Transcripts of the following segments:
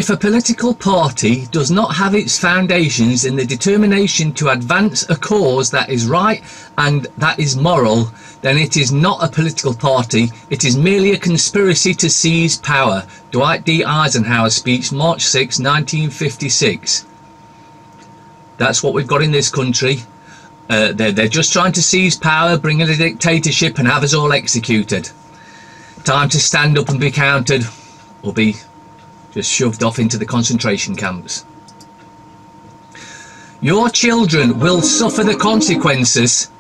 If a political party does not have its foundations in the determination to advance a cause that is right and that is moral, then it is not a political party, it is merely a conspiracy to seize power. Dwight D. Eisenhower speech, March 6, 1956. That's what we've got in this country. They're just trying to seize power, bring in a dictatorship and have us all executed. Time to stand up and be counted, or be just shoved off into the concentration camps. Your children will suffer the consequences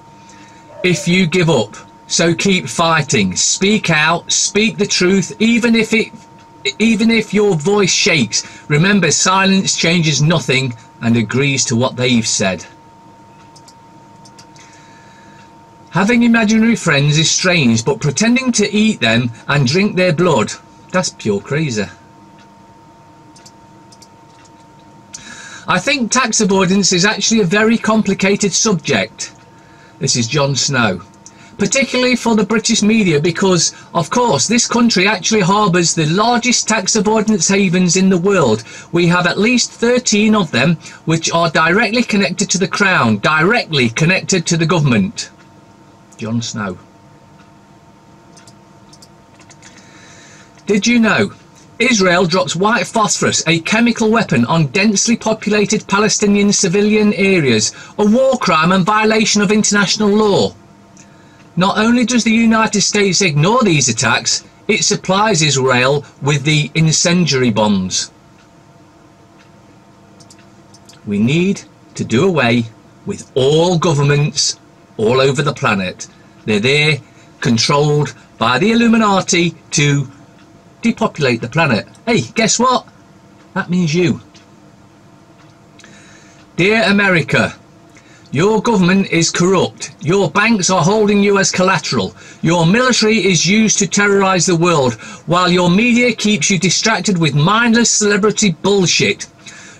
if you give up. So keep fighting. Speak out. Speak the truth, even if your voice shakes. Remember, silence changes nothing and agrees to what they've said. Having imaginary friends is strange, but pretending to eat them and drink their blood, that's pure crazy. I think tax avoidance is actually a very complicated subject. This is Jon Snow. Particularly for the British media, because, of course, this country actually harbours the largest tax avoidance havens in the world. We have at least 13 of them, which are directly connected to the Crown, directly connected to the government. Jon Snow. Did you know Israel drops white phosphorus, a chemical weapon, on densely populated Palestinian civilian areas, a war crime and violation of international law? Not only does the United States ignore these attacks, it supplies Israel with the incendiary bombs. We need to do away with all governments all over the planet. They're there, controlled by the Illuminati to depopulate the planet. Hey, guess what? That means you. Dear America, your government is corrupt. Your banks are holding you as collateral. Your military is used to terrorize the world, while your media keeps you distracted with mindless celebrity bullshit.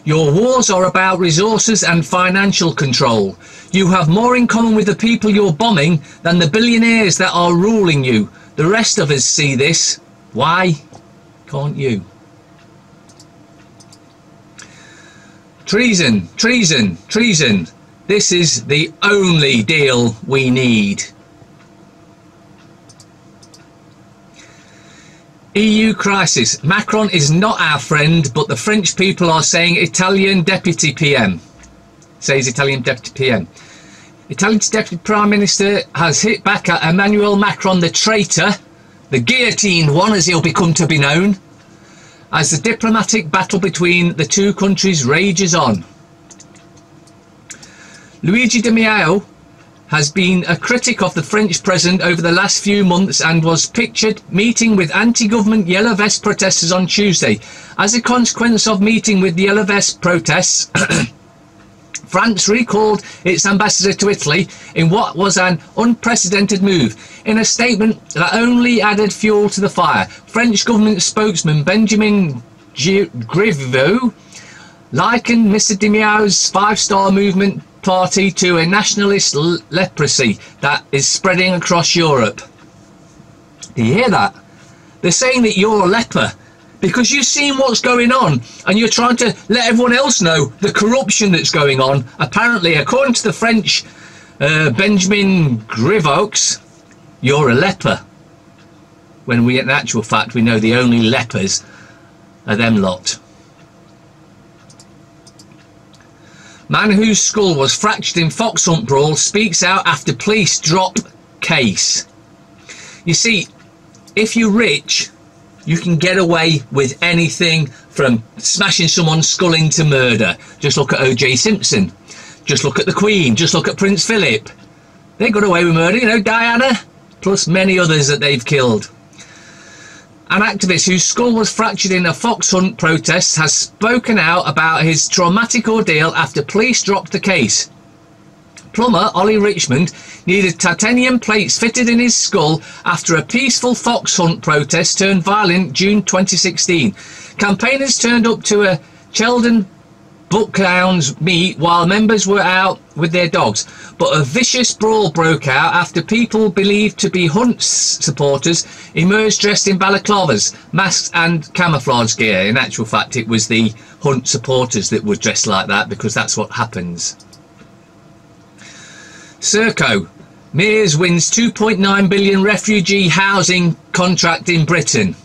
Your wars are about resources and financial control. You have more in common with the people you're bombing than the billionaires that are ruling you. The rest of us see this. Why can't you? Treason, treason, treason. This is the only deal we need. EU crisis. Macron is not our friend, but the French people are saying Italian deputy PM. Says Italian deputy PM. Italian's deputy prime minister has hit back at Emmanuel Macron, the traitor, the guillotined one as he'll become to be known, as the diplomatic battle between the two countries rages on. Luigi Di Maio has been a critic of the French president over the last few months and was pictured meeting with anti-government Yellow Vest protesters on Tuesday. As a consequence of meeting with the Yellow Vest protests, France recalled its ambassador to Italy in what was an unprecedented move. In a statement that only added fuel to the fire, French government spokesman Benjamin Griveaux likened Mr. Di Maio's five-star movement party to a nationalist leprosy that is spreading across Europe. Do you hear that? They're saying that you're a leper because you've seen what's going on and you're trying to let everyone else know the corruption that's going on. Apparently, according to the French Benjamin Griveaux, you're a leper, when we, in actual fact, we know the only lepers are them lot. Man whose skull was fractured in fox hunt brawl speaks out after police drop case. You see, if you're rich, you can get away with anything from smashing someone's skull into murder. Just look at O.J. Simpson. Just look at the Queen. Just look at Prince Philip. They got away with murder, you know, Diana, plus many others that they've killed. An activist whose skull was fractured in a fox hunt protest has spoken out about his traumatic ordeal after police dropped the case. Plumber Ollie Richmond needed titanium plates fitted in his skull after a peaceful fox hunt protest turned violent June 2016. Campaigners turned up to a Cheldon buckhounds meet while members were out with their dogs. But a vicious brawl broke out after people believed to be Hunt supporters emerged dressed in balaclavas, masks and camouflage gear. In actual fact, it was the Hunt supporters that were dressed like that, because that's what happens. Serco. Mears wins 2.9 billion refugee housing contract in Britain.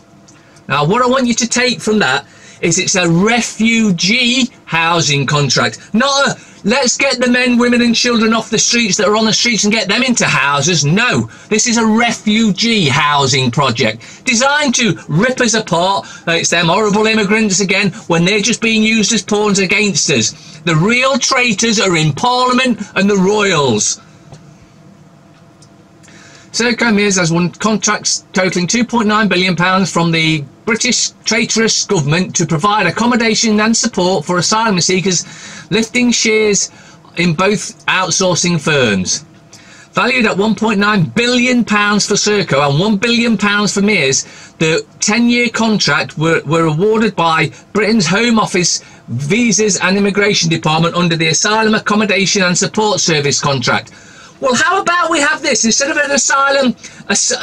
Now, what I want you to take from that is it's a refugee housing contract, not a let's get the men, women and children off the streets that are on the streets and get them into houses. No, this is a refugee housing project designed to rip us apart. It's them horrible immigrants again, when they're just being used as pawns against us. The real traitors are in Parliament and the Royals. Serco Mears has won contracts totalling £2.9 billion from the British traitorous government to provide accommodation and support for asylum seekers, lifting shares in both outsourcing firms. Valued at £1.9 billion for Serco and £1 billion for Mears, the 10-year contract were awarded by Britain's Home Office Visas and Immigration Department under the Asylum Accommodation and Support Service contract. Well, how about we have this? Instead of an asylum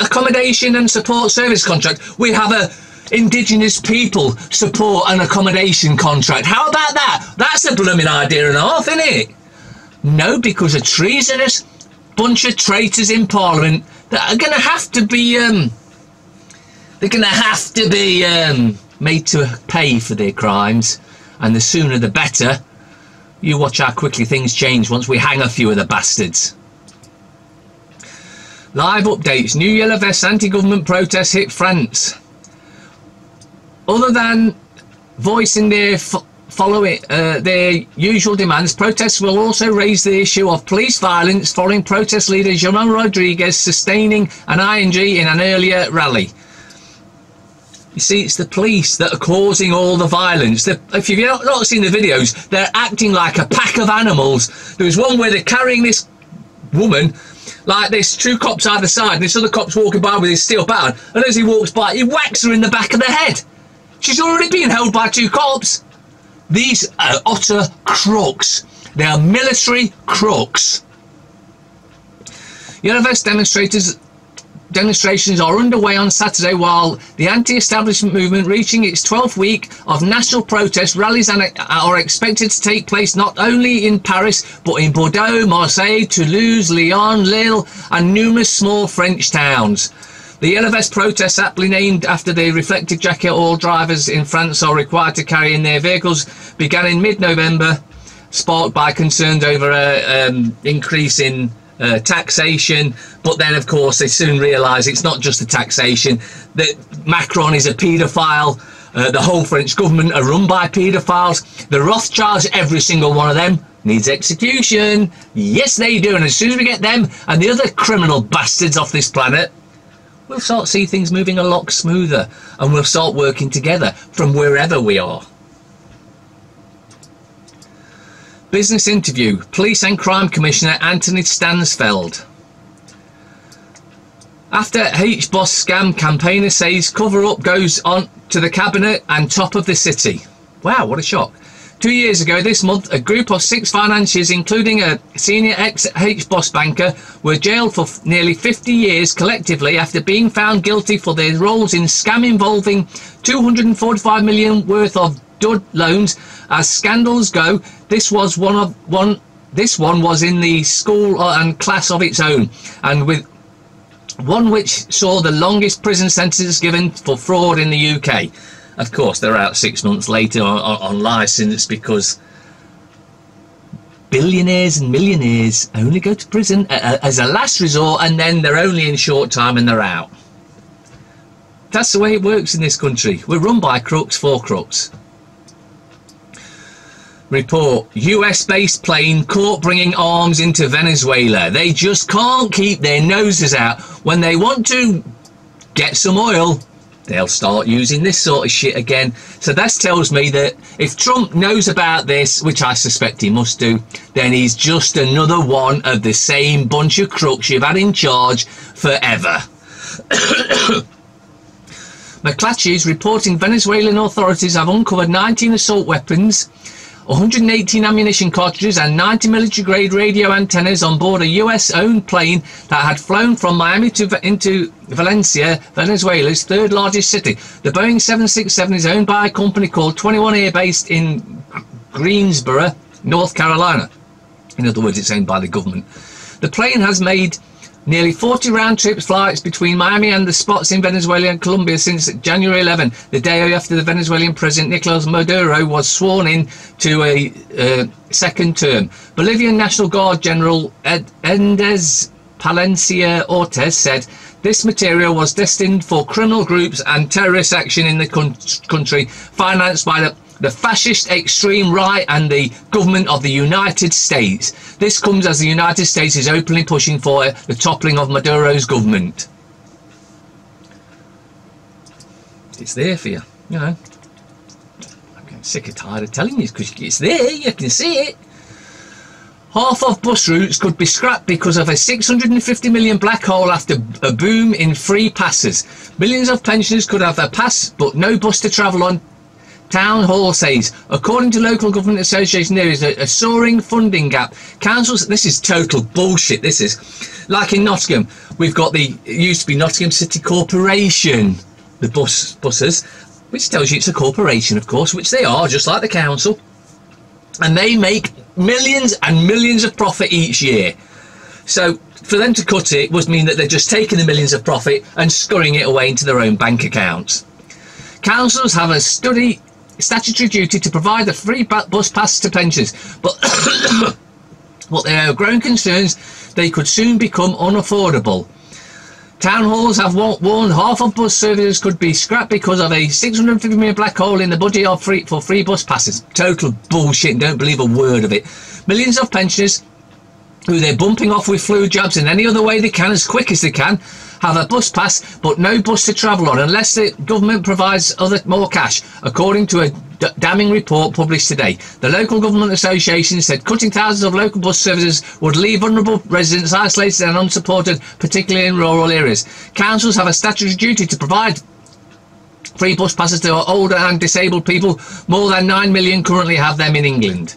accommodation and support service contract, we have a Indigenous people support and accommodation contract. How about that? That's a blooming idea and a half, isn't it? No, because a treasonous bunch of traitors in Parliament that are going to have to be, made to pay for their crimes, and the sooner the better. You watch how quickly things change once we hang a few of the bastards. Live updates. New yellow vest anti-government protests hit France. Other than voicing their their usual demands, protests will also raise the issue of police violence following protest leader João Rodrigues sustaining an ING in an earlier rally. You see, it's the police that are causing all the violence. If you've not seen the videos, they're acting like a pack of animals. There was one where they're carrying this woman like this, two cops either side, and this other cop's walking by with his steel baton, and as he walks by, he whacks her in the back of the head. She's already being held by two cops. These are utter crooks. They are military crooks. Yellow Vest demonstrations are underway on Saturday, while the anti-establishment movement reaching its 12th week of national protest. Rallies are expected to take place not only in Paris but in Bordeaux, Marseille, Toulouse, Lyon, Lille and numerous small French towns. The Yellow Vest protests, aptly named after the reflective jacket all drivers in France are required to carry in their vehicles, began in mid-November, sparked by concerns over an increase in taxation. But then, of course, they soon realise it's not just the taxation, that Macron is a paedophile. The whole French government are run by paedophiles. The Rothschilds, every single one of them, needs execution. Yes, they do. And as soon as we get them and the other criminal bastards off this planet, we'll start to see things moving a lot smoother, and we'll start working together from wherever we are. Business interview. Police and Crime Commissioner Anthony Stansfeld. After H-Boss scam, campaigner says cover-up goes on to the cabinet and top of the city. Wow, what a shock. 2 years ago this month, a group of 6 financiers, including a senior ex-H-Boss banker, were jailed for nearly 50 years collectively after being found guilty for their roles in scam involving 245 million worth of dud loans. As scandals go, this one was in the school and class of its own, and with one which saw the longest prison sentence given for fraud in the UK. Of course, they're out 6 months later on licence, because billionaires and millionaires only go to prison as a last resort, and then they're only in short time and they're out. That's the way it works in this country. We're run by crooks for crooks. Report. US-based plane caught bringing arms into Venezuela. They just can't keep their noses out. When they want to get some oil, they'll start using this sort of shit again. So that tells me that if Trump knows about this, which I suspect he must do, then he's just another one of the same bunch of crooks you've had in charge forever. McClatchy is reporting Venezuelan authorities have uncovered 19 assault weapons 118 ammunition cartridges and 90 military-grade radio antennas on board a US-owned plane that had flown from Miami into Valencia, Venezuela's third largest city. The Boeing 767 is owned by a company called 21 Air, based in Greensboro, North Carolina. In other words, it's owned by the government. The plane has made nearly 40 round-trip flights between Miami and the spots in Venezuela and Colombia since January 11, the day after the Venezuelan President Nicolas Maduro was sworn in to a second term. Bolivian National Guard General Endez Palencia Ortiz said this material was destined for criminal groups and terrorist action in the country, financed by the fascist extreme right and the government of the United States. This comes as the United States is openly pushing for the toppling of Maduro's government. It's there for you, you know. I'm getting sick and tired of telling you because it's there, you can see it. Half of bus routes could be scrapped because of a 650 million black hole after a boom in free passes. Millions of pensioners could have a pass but no bus to travel on, Town Hall says. According to local government association, there is a soaring funding gap. Councils, this is total bullshit, this is. Like in Nottingham, we've got it used to be Nottingham City Corporation, the buses, which tells you it's a corporation, of course, which they are, just like the council. And they make millions and millions of profit each year. So for them to cut it would mean that they're just taking the millions of profit and scurrying it away into their own bank accounts. Councils have a statutory duty to provide a free bus pass to pensioners, but there are growing concerns they could soon become unaffordable. Town halls have warned half of bus services could be scrapped because of a 650 million black hole in the budget for free bus passes. Total bullshit, don't believe a word of it. Millions of pensioners who they're bumping off with flu jabs in any other way they can, as quick as they can, have a bus pass but no bus to travel on unless the government provides more cash, according to a damning report published today. The local government association said cutting thousands of local bus services would leave vulnerable residents isolated and unsupported, particularly in rural areas. Councils have a statutory duty to provide free bus passes to older and disabled people. More than 9 million currently have them in England.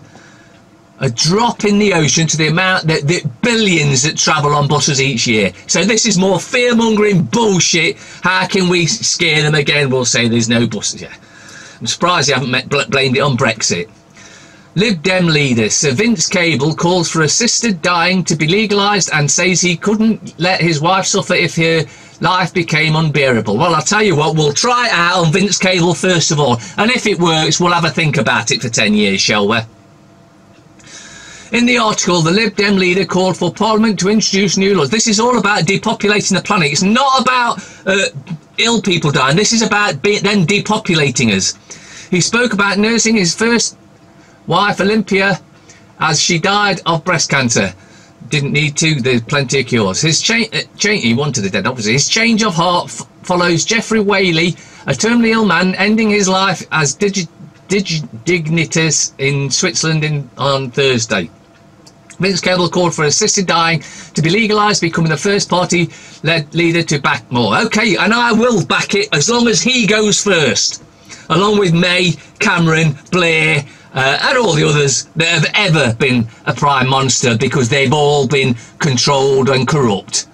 A drop in the ocean to the amount that the billions that travel on buses each year. So this is more fear-mongering bullshit. How can we scare them again? We'll say there's no buses. Yeah. I'm surprised you haven't blamed it on Brexit. Lib Dem leader Sir Vince Cable calls for assisted dying to be legalised and says he couldn't let his wife suffer if her life became unbearable. Well, I'll tell you what, we'll try it out on Vince Cable first of all. And if it works, we'll have a think about it for 10 years, shall we? In the article, the Lib Dem leader called for Parliament to introduce new laws. This is all about depopulating the planet. It's not about ill people dying. This is about them depopulating us. He spoke about nursing his first wife, Olympia, as she died of breast cancer. Didn't need to. There's plenty of cures. He wanted her dead, obviously. His change of heart follows Jeffrey Whaley, a terminally ill man, ending his life as dignitas in Switzerland on Thursday. Vince Cable called for assisted dying to be legalised, becoming the first party-led leader to back more. OK, and I will back it as long as he goes first, along with May, Cameron, Blair, and all the others that have ever been a prime monster, because they've all been controlled and corrupt.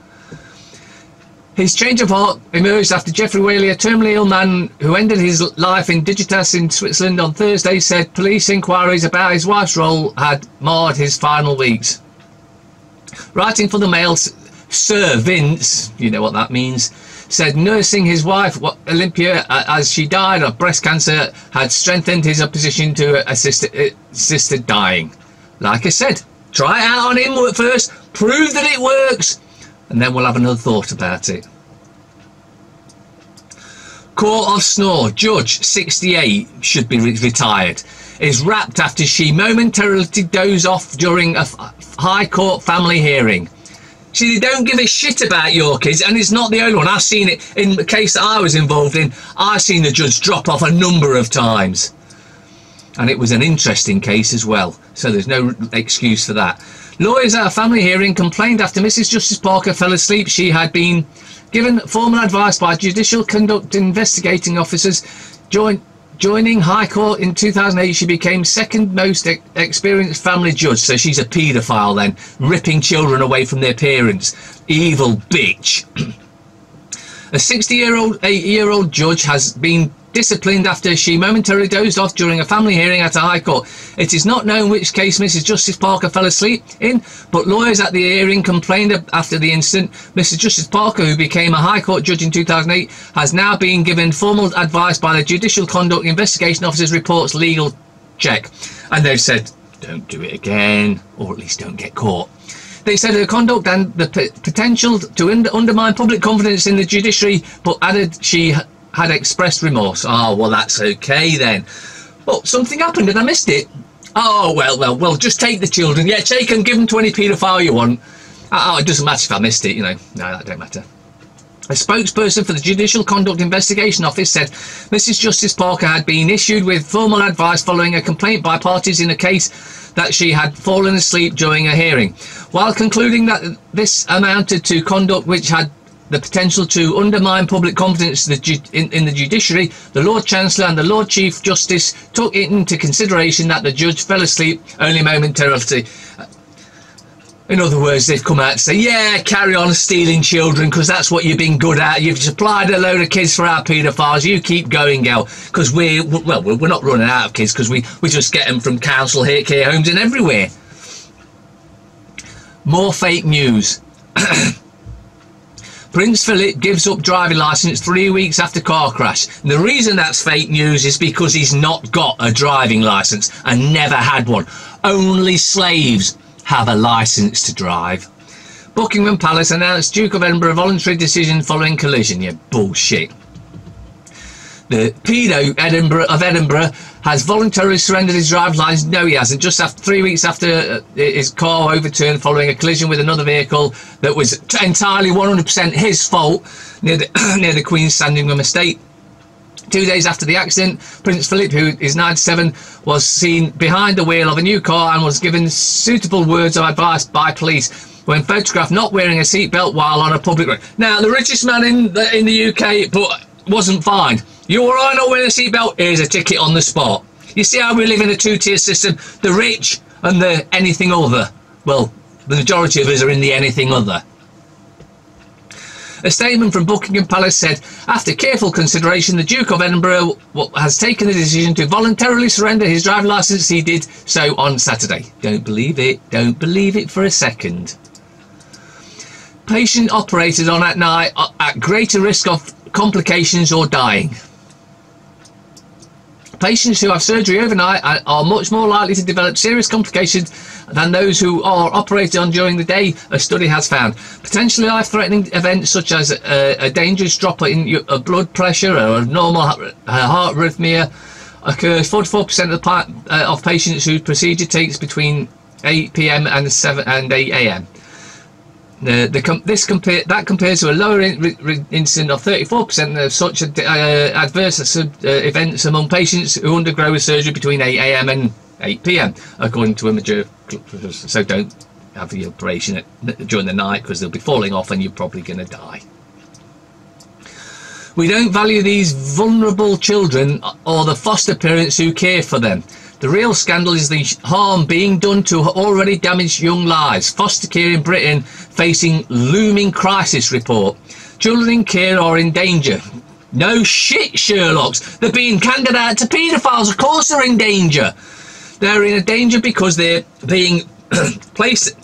His change of heart emerged after Jeffrey Whaley, a terminally ill man who ended his life in Digitas in Switzerland on Thursday, said police inquiries about his wife's role had marred his final weeks. Writing for the Mail, Sir Vince, you know what that means, said nursing his wife, Olympia, as she died of breast cancer, had strengthened his opposition to assisted dying. Like I said, try it out on him first, prove that it works, and then we'll have another thought about it. Court of SNORE, Judge, 68, should be retired, is wrapped after she momentarily dozed off during a High Court family hearing. See, they don't give a shit about your kids, and it's not the only one. I've seen it in the case that I was involved in. I've seen the judge drop off a number of times. And it was an interesting case as well, so there's no excuse for that. Lawyers at a family hearing complained after Mrs. Justice Parker fell asleep. She had been given formal advice by Judicial Conduct investigating officers Joining High Court in 2008, she became second most experienced family judge. So she's a paedophile then, ripping children away from their parents. Evil bitch. A 68-year-old judge has been disciplined after she momentarily dozed off during a family hearing at a High Court. It is not known which case Mrs. Justice Parker fell asleep in, but lawyers at the hearing complained after the incident. Mrs. Justice Parker, who became a High Court judge in 2008, has now been given formal advice by the Judicial Conduct Investigation Officer's report's legal check. And they've said, don't do it again, or at least don't get caught. They said her conduct and the potential to undermine public confidence in the judiciary, but added she had expressed remorse. Oh, well, that's okay then. Well, something happened and I missed it. Oh, well, just take the children. Yeah, take them, give them to any paedophile you want. Oh, it doesn't matter if I missed it, you know. No, that don't matter. A spokesperson for the Judicial Conduct Investigation Office said Mrs. Justice Parker had been issued with formal advice following a complaint by parties in a case that she had fallen asleep during a hearing. While concluding that this amounted to conduct which had the potential to undermine public confidence in the judiciary, the Lord Chancellor and the Lord Chief Justice took it into consideration that the judge fell asleep only momentarily. In other words, they've come out and say, yeah, carry on stealing children because that's what you've been good at. You've supplied a load of kids for our paedophiles. You keep going, girl, because we're not running out of kids because we just get them from council care homes and everywhere. More fake news. Prince Philip gives up driving licence 3 weeks after car crash. And the reason that's fake news is because he's not got a driving licence and never had one. Only slaves have a licence to drive. Buckingham Palace announced Duke of Edinburgh voluntary decision following collision. Yeah, bullshit. The pedo of Edinburgh has voluntarily surrendered his driver's licence. No, he hasn't. Just after 3 weeks after his car overturned following a collision with another vehicle that was entirely 100% his fault near the Queen's Sandringham estate. 2 days after the accident, Prince Philip, who is 97, was seen behind the wheel of a new car and was given suitable words of advice by police when photographed not wearing a seatbelt while on a public road. Now, the richest man in the UK but wasn't fined. You all right not wearing a seatbelt? Here's a ticket on the spot. You see how we live in a two-tier system? The rich and the anything other. Well, the majority of us are in the anything other. A statement from Buckingham Palace said, after careful consideration, the Duke of Edinburgh has taken the decision to voluntarily surrender his driving licence. He did so on Saturday. Don't believe it. Don't believe it for a second. Patient operated on at night at greater risk of complications or dying. Patients who have surgery overnight are much more likely to develop serious complications than those who are operated on during the day, a study has found. Potentially life-threatening events such as a dangerous drop in your blood pressure or a normal heart arrhythmia occurs 44% of patients whose procedure takes between 8 p.m. and 8 a.m. That compares to a lower incidence of 34% of such adverse events among patients who undergo a surgery between 8 a.m. and 8 p.m. according to a major. So don't have the operation during the night because they'll be falling off and you're probably going to die. We don't value these vulnerable children or the foster parents who care for them. The real scandal is the harm being done to already damaged young lives. Foster care in Britain facing looming crisis report. Children in care are in danger. No shit, Sherlocks. They're being handed out to paedophiles. Of course they're in danger. They're in a danger because they're being placed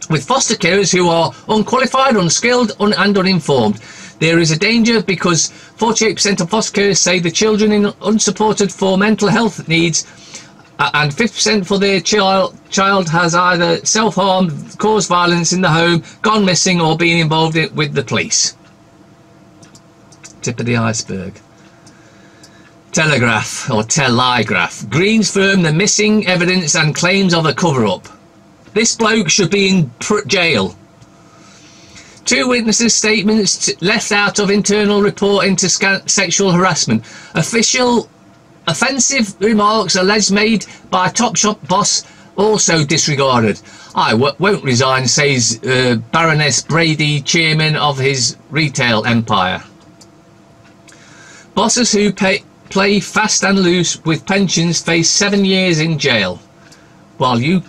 with foster carers who are unqualified, unskilled, and uninformed. There is a danger because 48% of foster carers say the children in unsupported for mental health needs and 50% for their child has either self-harmed, caused violence in the home, gone missing or been involved with the police. Tip of the iceberg. Telegraph or Telegraph. Greens firm the missing evidence and claims of a cover-up. This bloke should be in jail. 2 witnesses' statements left out of internal report into sexual harassment. Offensive remarks alleged made by Topshop boss also disregarded. I won't resign, says Baroness Brady, chairman of his retail empire. Bosses who play fast and loose with pensions face 7 years in jail, while you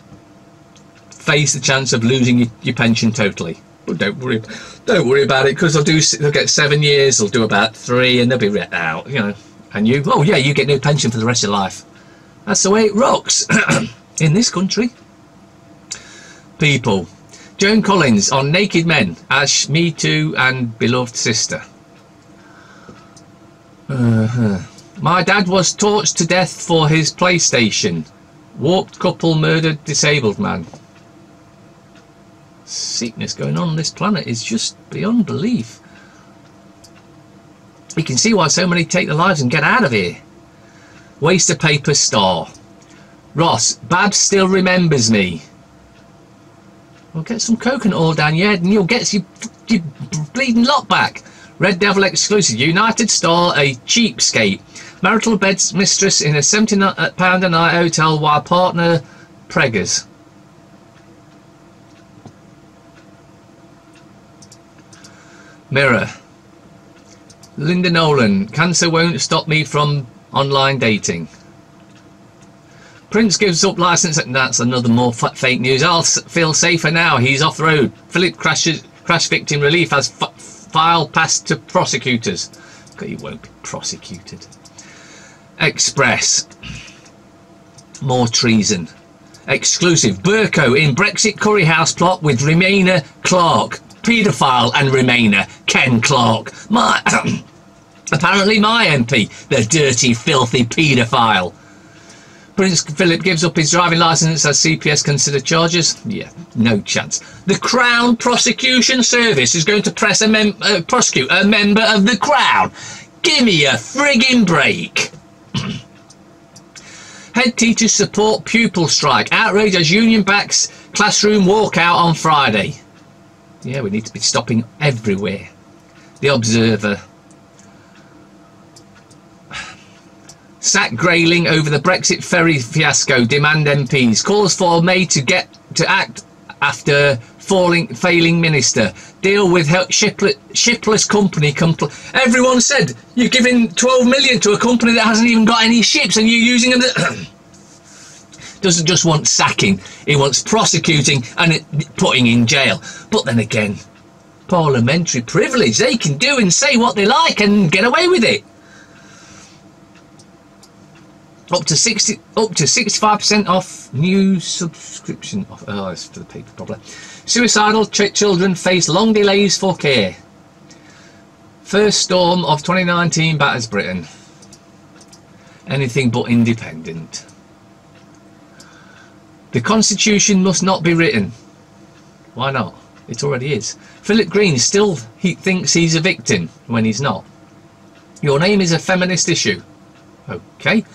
face the chance of losing your pension totally. But don't worry about it, because they'll get 7 years, they'll do about 3 and they'll be let out, you know. And you, oh yeah, you get no pension for the rest of your life. That's the way it rocks in this country. People. Joan Collins on Naked Men, Ash, Me Too and Beloved Sister. My dad was torched to death for his PlayStation. Warped couple murdered disabled man. Sickness going on this planet is just beyond belief. You can see why so many take their lives and get out of here. Waste of paper star. Ross, Babs still remembers me. Well, get some coconut oil down your head and you'll get your bleeding lot back. Red Devil exclusive. United Star, a cheapskate. Marital beds mistress in a £70 a night hotel while partner preggers. Mirror. Linda Nolan. Cancer won't stop me from online dating. Prince gives up licence. That's another more fake news. I'll feel safer now. He's off the road. Philip crash victim relief has file passed to prosecutors. He won't be prosecuted. Express. More treason. Exclusive. Burko in Brexit curry house plot with Remainer Clark. Paedophile and Remainer Ken Clark. Apparently my MP, the dirty, filthy paedophile. Prince Philip gives up his driving licence as CPS consider charges. Yeah, no chance. The Crown Prosecution Service is going to prosecute a member of the Crown. Give me a frigging break. Head teachers support pupil strike. Outrage as union backs classroom walkout on Friday. Yeah, we need to be stopping everywhere. The Observer. Sack Grayling over the Brexit ferry fiasco. Demand MPs. Calls for May to act after failing minister. Deal with shipless company. Everyone said you're giving 12 million to a company that hasn't even got any ships and you're using them. Doesn't just want sacking, he wants prosecuting and putting in jail. But then again, parliamentary privilege, they can do and say what they like and get away with it. Up to 65% off new subscription. Oh, it's for the paper problem. Suicidal children face long delays for care. First storm of 2019 batters Britain. Anything but independent. The Constitution must not be written. Why not? It already is. Philip Green he thinks he's a victim when he's not. Your name is a feminist issue. Okay.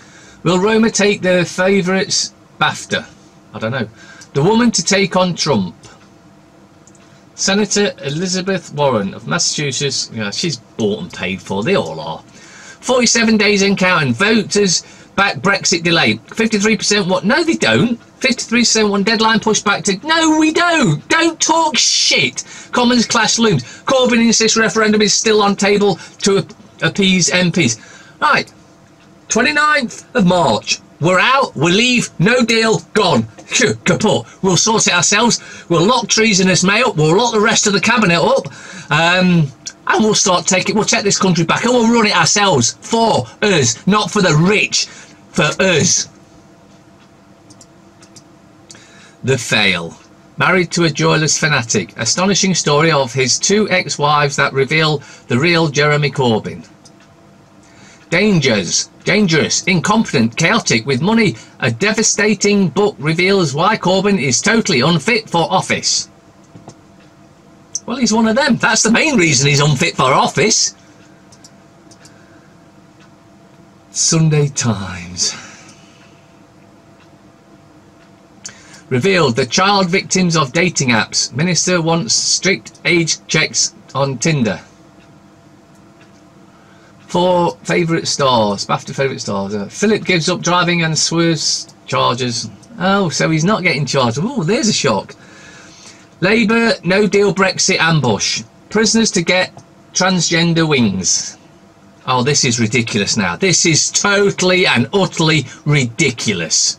Will Roma take their favourites BAFTA? I don't know. The woman to take on Trump. Senator Elizabeth Warren of Massachusetts. Yeah, she's bought and paid for. They all are. 47 days in counting. Voters back Brexit delay. 53% what? No, they don't. 53% want deadline pushed back to. No, we don't. Don't talk shit. Commons clash looms. Corbyn insists referendum is still on table to appease MPs. Right. 29th of March. We're out. We'll leave. No deal. Gone. Kaput. We'll sort it ourselves. We'll lock treasonous May up. We'll lock the rest of the cabinet up. And we'll start taking. We'll take this country back and we'll run it ourselves. For us. Not for the rich. For us. The Fail. Married to a joyless fanatic. Astonishing story of his 2 ex-wives that reveal the real Jeremy Corbyn. Dangerous, incompetent, chaotic, with money. A devastating book reveals why Corbyn is totally unfit for office. Well, he's one of them. That's the main reason he's unfit for office. Sunday Times. Revealed the child victims of dating apps. Minister wants strict age checks on Tinder. 4 favourite stars. BAFTA favourite stars. Philip gives up driving and swerves charges. Oh, so he's not getting charged. Oh, there's a shock. Labour, no deal Brexit ambush. Prisoners to get transgender wings. Oh, this is ridiculous now. This is totally and utterly ridiculous.